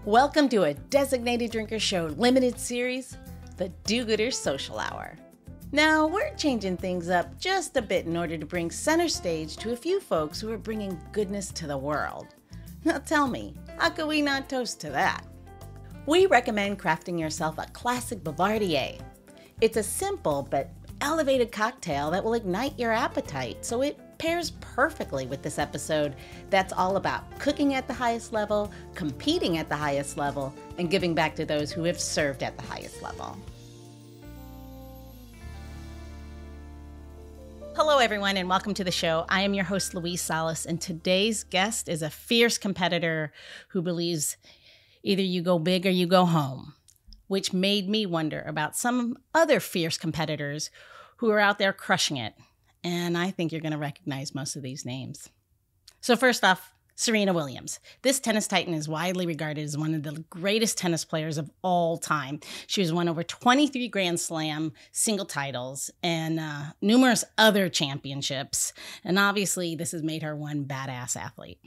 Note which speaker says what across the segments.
Speaker 1: Welcome to a Designated Drinker Show limited series, the Do-Gooders Social Hour. Now, we're changing things up just a bit in order to bring center stage to a few folks who are bringing goodness to the world. Now tell me, how could we not toast to that? We recommend crafting yourself a classic Bouvardier. It's a simple but elevated cocktail that will ignite your appetite, so it pairs perfectly with this episode that's all about cooking at the highest level, competing at the highest level, and giving back to those who have served at the highest level. Hello, everyone, and welcome to the show. I am your host, Louise Salas, and today's guest is a fierce competitor who believes either you go big or you go home, which made me wonder about some other fierce competitors who are out there crushing it. And I think you're going to recognize most of these names. So first off, Serena Williams. This tennis titan is widely regarded as one of the greatest tennis players of all time. She has won over 23 Grand Slam single titles and numerous other championships. And obviously, this has made her one badass athlete.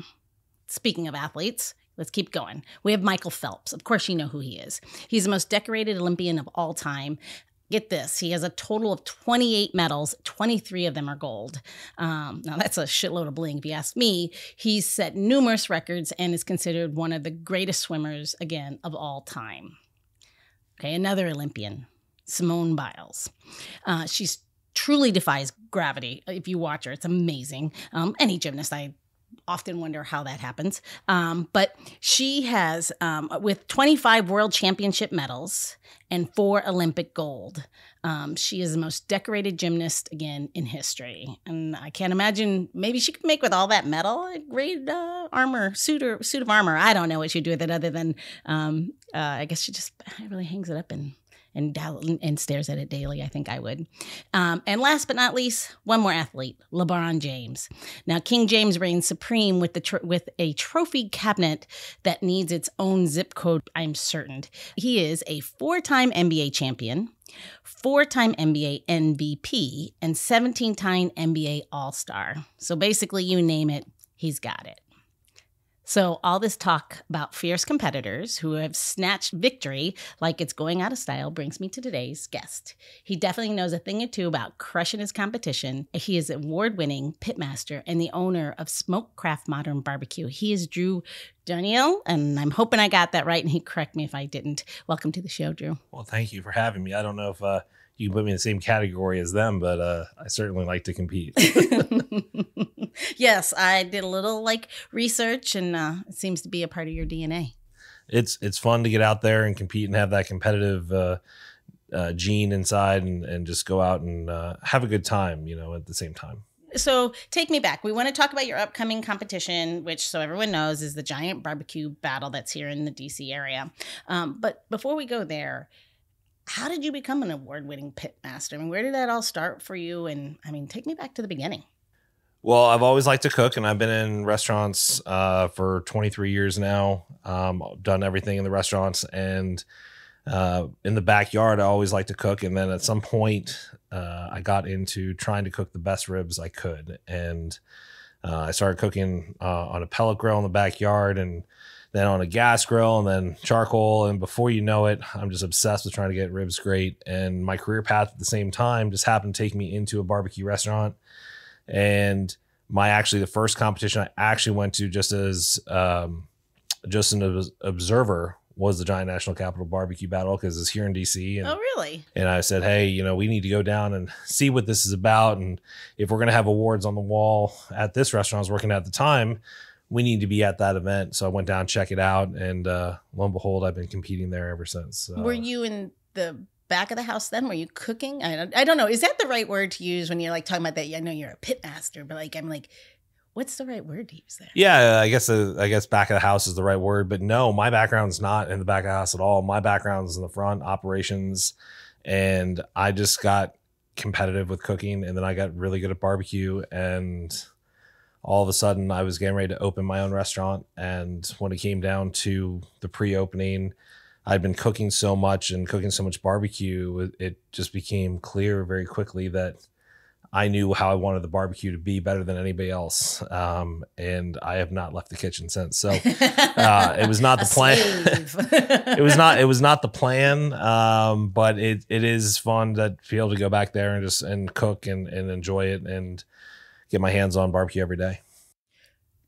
Speaker 1: Speaking of athletes, let's keep going. We have Michael Phelps. Of course, you know who he is. He's the most decorated Olympian of all time. Get this, he has a total of 28 medals, 23 of them are gold. Now that's a shitload of bling if you ask me. He's set numerous records and is considered one of the greatest swimmers, again, of all time. Okay, another Olympian, Simone Biles. She's truly defies gravity. If you watch her, it's amazing. Any gymnast, I often wonder how that happens. But she has, with 25 world championship medals and 4 Olympic gold, she is the most decorated gymnast, again, in history. And I can't imagine, maybe she could make with all that metal a great suit of armor. I don't know what she'd do with it other than, I guess she just really hangs it up and stares at it daily. I think I would. And last but not least, one more athlete, LeBron James. Now, King James reigns supreme with a trophy cabinet that needs its own zip code, I'm certain. He is a 4-time NBA champion, 4-time NBA MVP, and 17-time NBA All-Star. So basically, you name it, he's got it. So all this talk about fierce competitors who have snatched victory like it's going out of style brings me to today's guest. He definitely knows a thing or two about crushing his competition. He is award-winning pitmaster and the owner of Smokecraft Modern Barbecue. He is Drew Darneille, and I'm hoping I got that right, and he'd correct me if I didn't. Welcome to the show, Drew.
Speaker 2: Well, thank you for having me. I don't know if you can put me in the same category as them, but I certainly like to compete.
Speaker 1: Yes, I did a little research, and it seems to be a part of your DNA.
Speaker 2: It's fun to get out there and compete and have that competitive gene inside and just go out and have a good time, at the same time.
Speaker 1: So take me back. We want to talk about your upcoming competition, which, so everyone knows, is the Giant BBQ Battle that's here in the DC area. But before we go there, how did you become an award-winning pitmaster? I mean, where did that all start for you? And take me back to the beginning.
Speaker 2: Well, I've always liked to cook, and I've been in restaurants for 23 years now. Done everything in the restaurants, and in the backyard, I always liked to cook. And then at some point, I got into trying to cook the best ribs I could. And I started cooking on a pellet grill in the backyard, and then on a gas grill, and then charcoal. And before you know it, I'm just obsessed with trying to get ribs great. And my career path at the same time just happened to take me into a barbecue restaurant. And the first competition I actually went to just an observer was the Giant National Capital BBQ Battle, because it's here in DC. And,
Speaker 1: oh, really?
Speaker 2: And I said, hey, we need to go down and see what this is about. And if we're going to have awards on the wall at this restaurant I was working at the time, we need to be at that event. So I went down, check it out. And lo and behold, I've been competing there ever since.
Speaker 1: Were you in the back of the house then? Were you cooking? I don't know. Is that the right word to use when you're talking about that? I know you're a pitmaster, but what's the right word to use there?
Speaker 2: Yeah, I guess back of the house is the right word, but no, my background's not in the back of the house at all. My background is in the front, operations, and I just got competitive with cooking, and then I got really good at barbecue, and all of a sudden I was getting ready to open my own restaurant. And when it came down to the pre-opening, I'd been cooking so much and cooking so much barbecue, it just became clear very quickly that I knew how I wanted the barbecue to be better than anybody else. And I have not left the kitchen since. So it was not the plan. It was not the plan. But it is fun to be able to go back there and cook and enjoy it and get my hands on barbecue every day.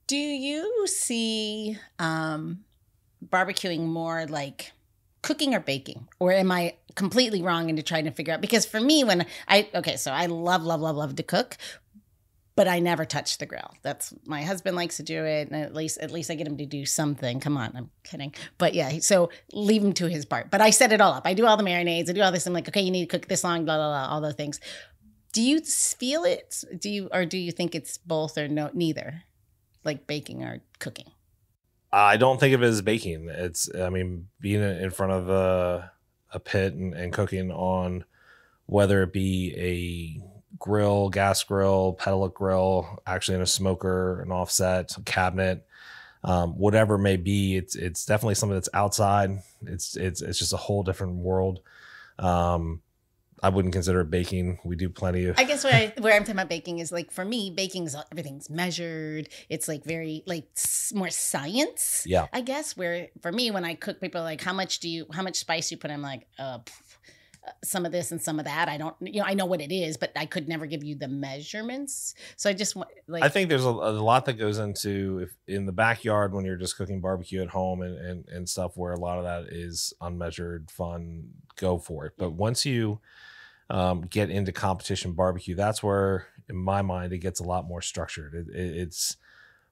Speaker 1: Do you see barbecuing more like cooking or baking? Or am I completely wrong into trying to figure out? Because for me, so I love to cook, but I never touch the grill. That's my husband likes to do it. And at least I get him to do something. Come on, I'm kidding. But yeah, so leave him to his part. But I set it all up. I do all the marinades. I do all this. I'm like, okay, you need to cook this long, blah, blah, blah, all those things. Do you feel it? Do you think it's both or neither? Like baking or cooking?
Speaker 2: I don't think of it as baking. Being in front of a pit and cooking on, whether it be a grill, gas grill, pellet grill, actually in a smoker, an offset, a cabinet, whatever it may be, it's definitely something that's outside. It's just a whole different world. I wouldn't consider it baking. We do plenty of.
Speaker 1: I guess where I'm talking about baking is like, for me, baking is everything's measured. It's like very more science.
Speaker 2: Yeah.
Speaker 1: I guess where for me, when I cook, people are like, how much spice you put? I'm like, some of this and some of that. I don't, I know what it is, but I could never give you the measurements. So I just
Speaker 2: I think there's a lot that goes into in the backyard when you're just cooking barbecue at home and stuff, where a lot of that is unmeasured, fun, go for it. But once you get into competition barbecue, that's where, in my mind, it gets a lot more structured. It's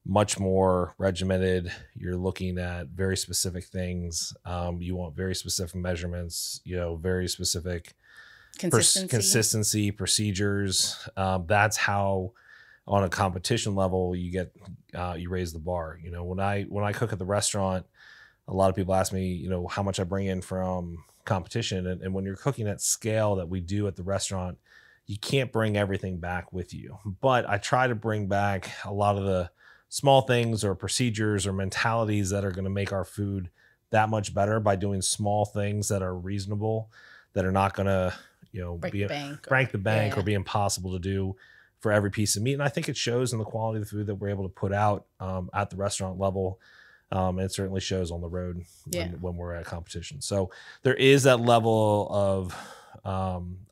Speaker 2: much more regimented. You're looking at very specific things. You want very specific measurements, very specific consistency, procedures. That's how, on a competition level, you raise the bar. When I cook at the restaurant, a lot of people ask me, how much I bring in from competition. And when you're cooking at scale that we do at the restaurant, you can't bring everything back with you. But I try to bring back a lot of the small things or procedures or mentalities that are going to make our food that much better by doing small things that are reasonable, that are not going to, break the bank or be impossible to do for every piece of meat. And I think it shows in the quality of the food that we're able to put out at the restaurant level. It certainly shows on the road when we're at competition. So there is that level of,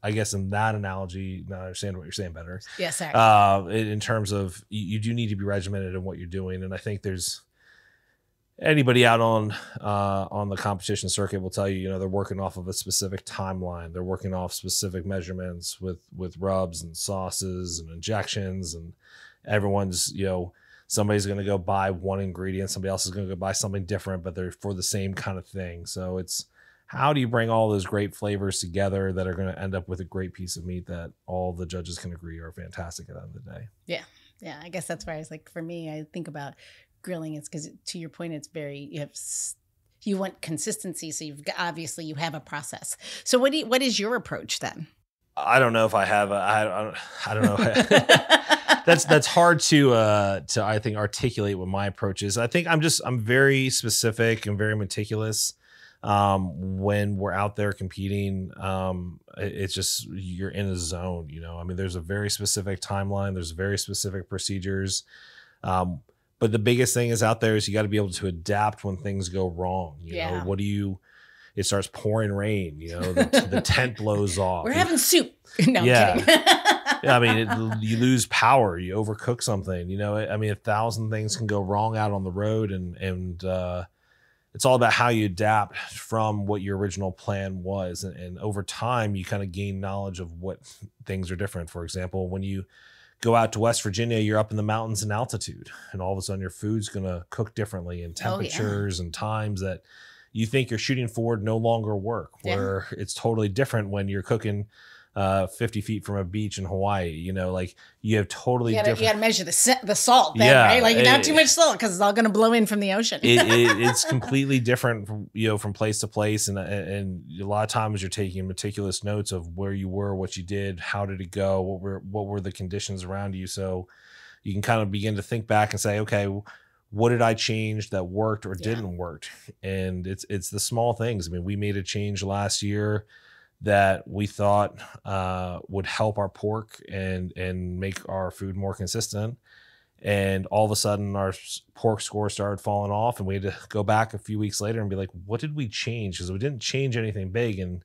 Speaker 2: I guess in that analogy, now I understand what you're saying better.
Speaker 1: Yeah, sorry.
Speaker 2: In terms of, you do need to be regimented in what you're doing. And I think there's anybody out on the competition circuit will tell you, they're working off of a specific timeline. They're working off specific measurements with rubs and sauces and injections, and everyone's, somebody's going to go buy one ingredient. Somebody else is going to go buy something different, but they're for the same kind of thing. So it's, how do you bring all those great flavors together that are going to end up with a great piece of meat that all the judges can agree are fantastic at the end of the day?
Speaker 1: Yeah. Yeah. I guess that's why I was like, for me, I think about grilling. It's because, to your point, it's you want consistency. So obviously you have a process. So what is your approach then?
Speaker 2: I don't know if I have I don't know. That's hard to I think articulate what my approach is. I think I'm very specific and very meticulous when we're out there competing. It's just, you're in a zone, there's a very specific timeline, there's very specific procedures. But the biggest thing is out there is you got to be able to adapt when things go wrong. It starts pouring rain, the tent blows off.
Speaker 1: We're having soup. No, I'm
Speaker 2: kidding. You lose power, you overcook something, 1,000 things can go wrong out on the road. And it's all about how you adapt from what your original plan was. And over time, you kind of gain knowledge of what things are different. For example, when you go out to West Virginia, you're up in the mountains in altitude, and all of a sudden your food's going to cook differently, and temperatures and times that you think you're shooting forward no longer work, where it's totally different when you're cooking 50 feet from a beach in Hawaii. You have totally different. You got
Speaker 1: to measure the salt then, right? Like not too much salt, because it's all going to blow in from the ocean.
Speaker 2: It's completely different from place to place. And a lot of times you're taking meticulous notes of where you were, what you did, how did it go, what were the conditions around you. So you can kind of begin to think back and say, okay, what did I change that worked or didn't work? And it's the small things. We made a change last year that we thought would help our pork and make our food more consistent. And all of a sudden our pork score started falling off, and we had to go back a few weeks later and be like, what did we change? Because we didn't change anything big. And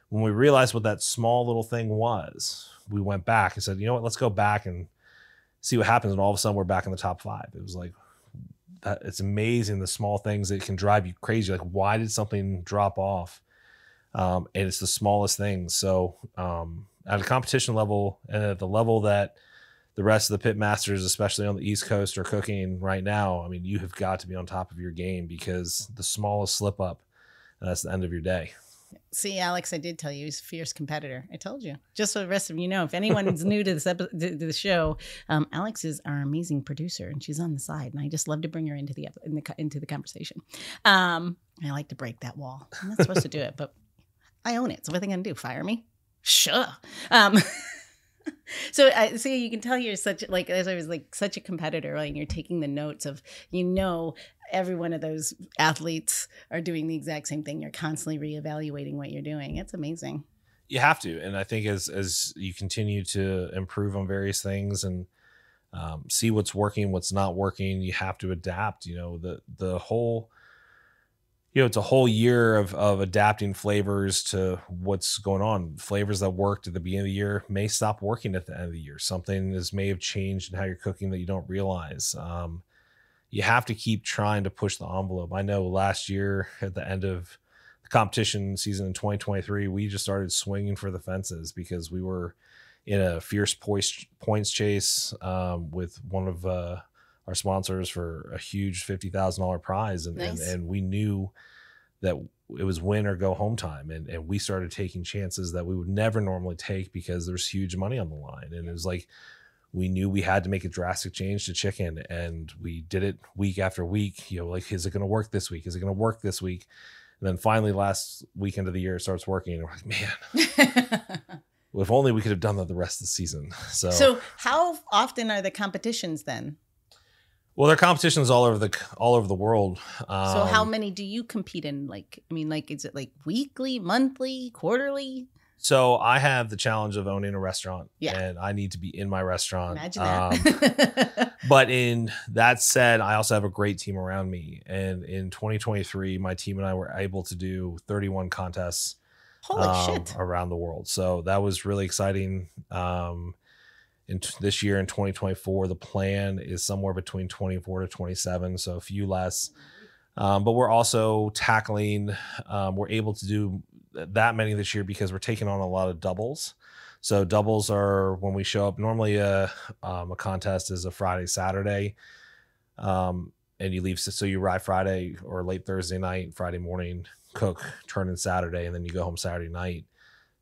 Speaker 2: when we realized what that small little thing was, we went back and said, you know what, let's go back and see what happens. And all of a sudden we're back in the top 5. It was like, that it's amazing the small things that can drive you crazy. Like, why did something drop off? And it's the smallest things. So at a competition level, and at the level that the rest of the Pitmasters, especially on the East Coast, are cooking right now, I mean, you have got to be on top of your game, because the smallest slip up, that's the end of your day.
Speaker 1: See, Alex, I did tell you he's a fierce competitor. I told you. Just so the rest of you know, if anyone's new to this episode, to the show, Alex is our amazing producer, and she's on the side, and I just love to bring her into the conversation. I like to break that wall. I'm not supposed to do it, but I own it. So what are they going to do? Fire me? Sure. So you can tell you're such, like, as I was like, such a competitor, like, you're taking the notes of, every one of those athletes are doing the exact same thing. You're constantly reevaluating what you're doing. It's amazing.
Speaker 2: You have to. And I think as you continue to improve on various things and see what's working, what's not working, you have to adapt. The whole, it's a whole year of adapting flavors to what's going on. Flavors that worked at the beginning of the year may stop working at the end of the year. Something may have changed in how you're cooking that you don't realize. You have to keep trying to push the envelope. I know last year at the end of the competition season in 2023, we just started swinging for the fences because we were in a fierce points chase with one of our sponsors for a huge $50,000 prize. And we knew that it was win or go home time. And we started taking chances that we would never normally take because there's huge money on the line. And it was like, we knew we had to make a drastic change to chicken, and we did it week after week. Like, is it going to work this week? Is it going to work this week? And then finally last weekend of the year it starts working. And we're like, man, if only we could have done that the rest of the season.
Speaker 1: So how often are the competitions then?
Speaker 2: Well, there are competitions all over the world.
Speaker 1: So how many do you compete in? Is it like weekly, monthly, quarterly?
Speaker 2: So I have the challenge of owning a restaurant,
Speaker 1: yeah,
Speaker 2: and I need to be in my restaurant.
Speaker 1: Imagine that.
Speaker 2: But in that said, I also have a great team around me. And in 2023, my team and I were able to do 31 contests around the world. So that was really exciting. This year in 2024, the plan is somewhere between 24 to 27, so a few less. But we're also tackling, we're able to do that many this year because we're taking on a lot of doubles. So doubles are when we show up. Normally a contest is a Friday, Saturday, and you leave. So you arrive Friday or late Thursday night, Friday morning, cook, turn in Saturday, and then you go home Saturday night.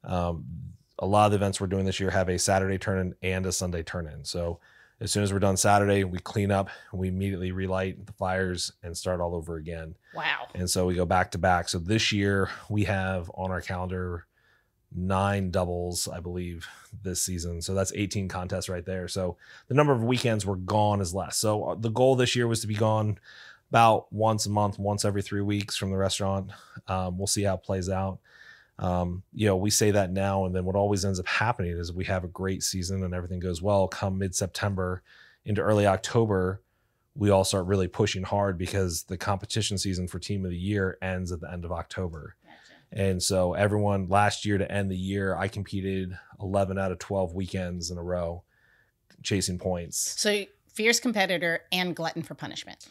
Speaker 2: A lot of the events we're doing this year have a Saturday turn-in and a Sunday turn-in. So as soon as we're done Saturday, we clean up, and we immediately relight the fires and start all over again.
Speaker 1: Wow. And
Speaker 2: so we go back to back. So this year we have on our calendar 9 doubles, I believe, this season. So that's 18 contests right there. So the number of weekends we're gone is less. So the goal this year was to be gone about once a month, once every 3 weeks from the restaurant. We'll see how it plays out. We say that now, and then what always ends up happening is we have a great season and everything goes well. Come mid-September into early October, we all start really pushing hard because the competition season for Team of the Year ends at the end of October. Gotcha. And so everyone last year to end the year, I competed 11 out of 12 weekends in a row chasing points.
Speaker 1: So fierce competitor and glutton for punishment.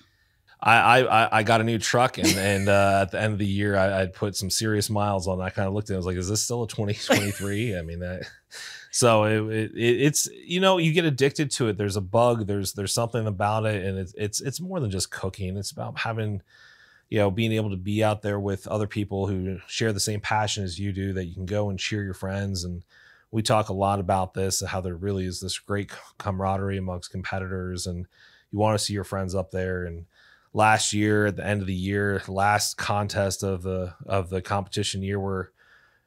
Speaker 2: I got a new truck, and at the end of the year, I'd put some serious miles on. I kind of looked at it, I was like, is this still a 2023? I mean, so it's, you get addicted to it. There's a bug, there's something about it. And it's more than just cooking. It's about having, being able to be out there with other people who share the same passion as you do, that you can go and cheer your friends. And we talk a lot about this, how there really is this great camaraderie amongst competitors, and you want to see your friends up there. And last year, at the end of the year, last contest of the competition year, we're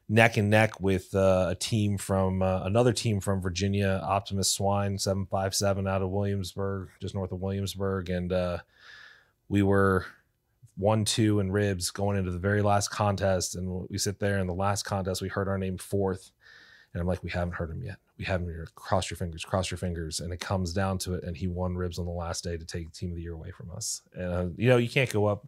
Speaker 2: neck and neck with a team from another team from Virginia, Optimus Swine 757 out of Williamsburg, just north of Williamsburg, and we were 1-2 in ribs going into the very last contest. And we sit there in the last contest, we heard our name fourth. And I'm like, we haven't heard him yet. We haven't heard. Cross your fingers, cross your fingers. And it comes down to it. And he won ribs on the last day to take Team of the Year away from us. And, you can't go up.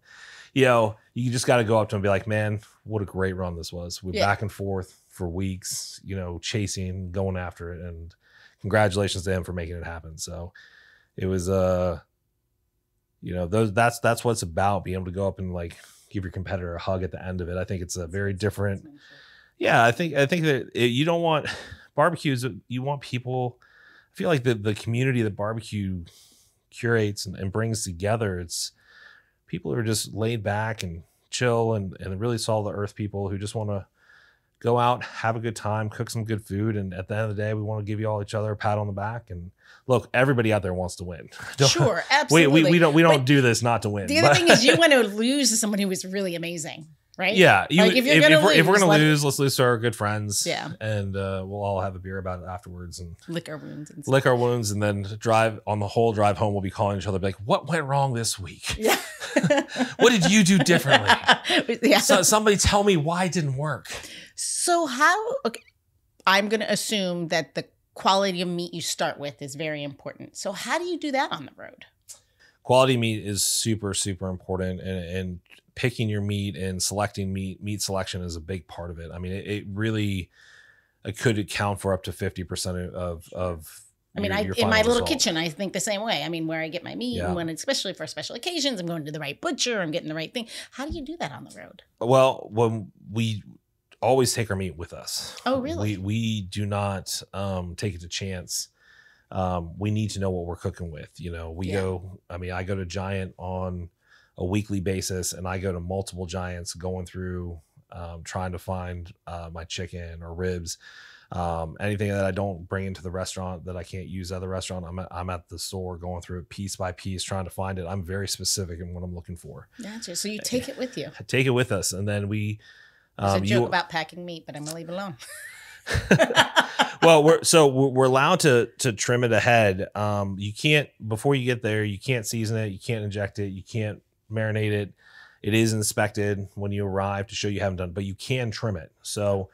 Speaker 2: You just got to go up to him and be like, man, what a great run this was. We're back and forth for weeks, chasing, going after it. And congratulations to him for making it happen. So it was, that's what it's about, being able to go up and like give your competitor a hug at the end of it. I think it's a very different. Yeah, I think that you don't want barbecues. You want people. I feel like the community that barbecue curates and brings together. It's people who are just laid back and chill and really solve the earth people who just want to go out, have a good time, cook some good food, and at the end of the day, we want to give you all each other a pat on the back. And look, everybody out there wants to win.
Speaker 1: Sure, absolutely.
Speaker 2: We don't do this not to win.
Speaker 1: The other thing is, you want to lose to somebody who was really amazing. Right?
Speaker 2: Yeah.
Speaker 1: If we're
Speaker 2: gonna lose, let's lose to our good friends.
Speaker 1: Yeah.
Speaker 2: And we'll all have a beer about it afterwards and
Speaker 1: lick our wounds.
Speaker 2: And then drive on the whole drive home. We'll be calling each other, like, what went wrong this week?
Speaker 1: Yeah.
Speaker 2: What did you do differently?
Speaker 1: Yeah.
Speaker 2: So somebody tell me why it didn't work.
Speaker 1: So I'm going to assume that the quality of meat you start with is very important. So how do you do that on the road?
Speaker 2: Quality meat is super, super important. And picking your meat and selecting meat selection is a big part of it. I mean, it really could account for up to 50% of
Speaker 1: I mean, in my little kitchen, I think the same way. I mean, where I get my meat, and when, especially for special occasions, I'm going to the right butcher, I'm getting the right thing. How do you do that on the road?
Speaker 2: Well, when we always take our meat with us.
Speaker 1: Oh, really?
Speaker 2: We do not take it to chance. We need to know what we're cooking with. I go to Giant on a weekly basis, and I go to multiple Giants going through trying to find my chicken or ribs. Anything that I don't bring into the restaurant that I can't use at the restaurant, I'm at the store going through it piece by piece, trying to find it. I'm very specific in what I'm looking for. Gotcha.
Speaker 1: So you take it with you.
Speaker 2: I take it with us, and then we.
Speaker 1: There's a joke about packing meat, but I'm gonna leave it alone.
Speaker 2: Well, we're allowed to trim it ahead. You can't, before you get there, you can't season it, you can't inject it, you can't marinate it. It is inspected when you arrive to show you haven't done, but you can trim it. So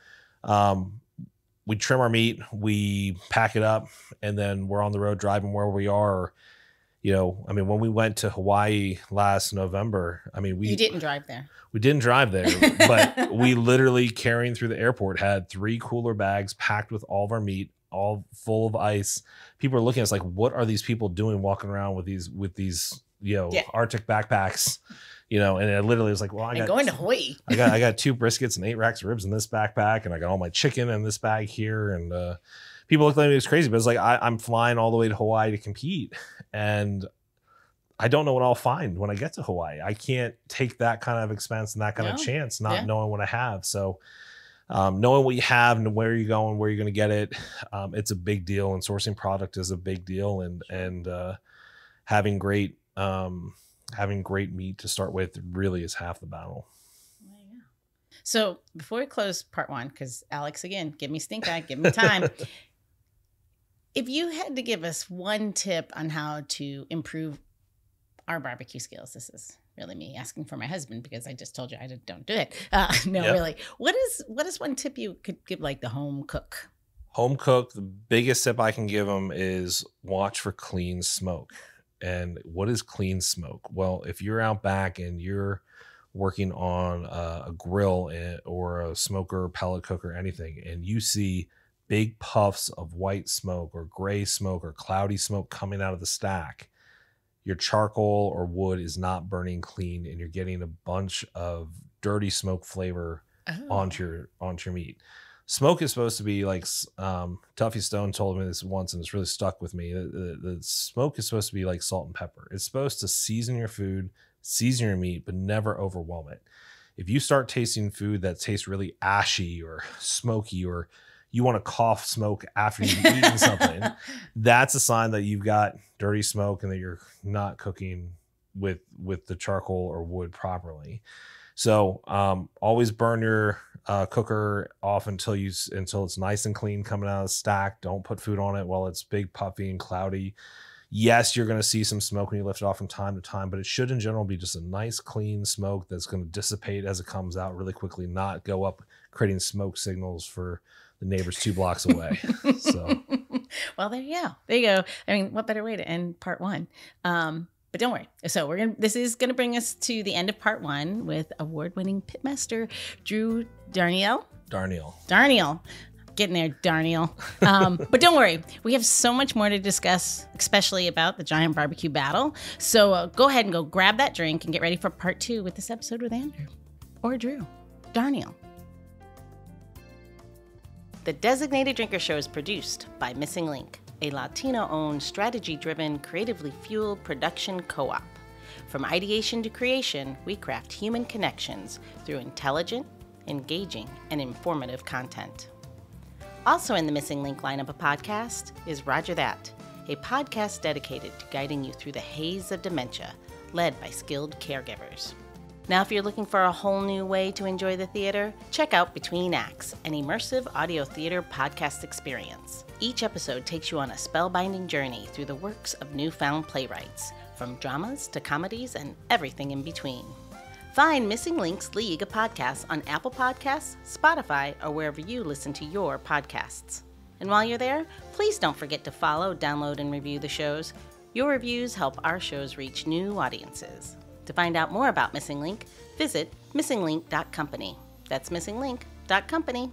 Speaker 2: we trim our meat, we pack it up, and then we're on the road driving where we are. When we went to Hawaii last November, you
Speaker 1: didn't drive there.
Speaker 2: We didn't drive there, but we literally, carrying through the airport, had 3 cooler bags packed with all of our meat, all full of ice. People are looking at us like, what are these people doing walking around with these Arctic backpacks? And it literally was like, well,
Speaker 1: going to Hawaii.
Speaker 2: I got 2 briskets and 8 racks of ribs in this backpack, and I got all my chicken in this bag here. And people look like me, it's crazy, but it's like I'm flying all the way to Hawaii to compete, and I don't know what I'll find when I get to Hawaii. I can't take that kind of expense and that kind of chance, not knowing what I have. So knowing what you have and where you're going, where you're going to get it, it's a big deal. And sourcing product is a big deal. And having great meat to start with really is half the battle.
Speaker 1: So before we close part 1, because Alex, again, give me stink eye, give me time. If you had to give us one tip on how to improve our barbecue skills, this is really me asking for my husband, because I just told you I don't do it. Really. What is one tip you could give, like the home cook?
Speaker 2: Home cook, the biggest tip I can give them is watch for clean smoke. And what is clean smoke? Well, if you're out back and you're working on a grill or a smoker, pellet cooker, anything, and you see big puffs of white smoke or gray smoke or cloudy smoke coming out of the stack, your charcoal or wood is not burning clean, and you're getting a bunch of dirty smoke flavor onto your meat. Smoke is supposed to be like, Tuffy Stone told me this once, and it's really stuck with me. The smoke is supposed to be like salt and pepper. It's supposed to season your food, season your meat, but never overwhelm it. If you start tasting food that tastes really ashy or smoky, or you want to cough smoke after you've eaten something, that's a sign that you've got dirty smoke and that you're not cooking with the charcoal or wood properly. So always burn your cooker off until it's nice and clean coming out of the stack. Don't put food on it while it's big, puffy, and cloudy. Yes, you're going to see some smoke when you lift it off from time to time, but it should in general be just a nice clean smoke that's going to dissipate as it comes out really quickly, not go up creating smoke signals for the neighbors 2 blocks away. So,
Speaker 1: well, there you go. There you go. I mean, what better way to end part 1? But don't worry. So this is gonna bring us to the end of part 1 with award-winning pitmaster Drew Darneille. Getting there, Darneille. But don't worry, we have so much more to discuss, especially about the Giant BBQ Battle. So go ahead and go grab that drink and get ready for part 2 with this episode with Andrew or Drew Darneille. The Designated Drinker Show is produced by Missing Link, a Latino-owned, strategy-driven, creatively fueled production co-op. From ideation to creation, we craft human connections through intelligent, engaging, and informative content. Also in the Missing Link lineup of podcasts is Roger That, a podcast dedicated to guiding you through the haze of dementia, led by skilled caregivers. Now, if you're looking for a whole new way to enjoy the theater, check out Between Acts, an immersive audio theater podcast experience. Each episode takes you on a spellbinding journey through the works of newfound playwrights, from dramas to comedies and everything in between. Find Missing Link's League of Podcasts on Apple Podcasts, Spotify, or wherever you listen to your podcasts. And while you're there, please don't forget to follow, download, and review the shows. Your reviews help our shows reach new audiences. To find out more about Missing Link, visit missinglink.company. That's missinglink.company.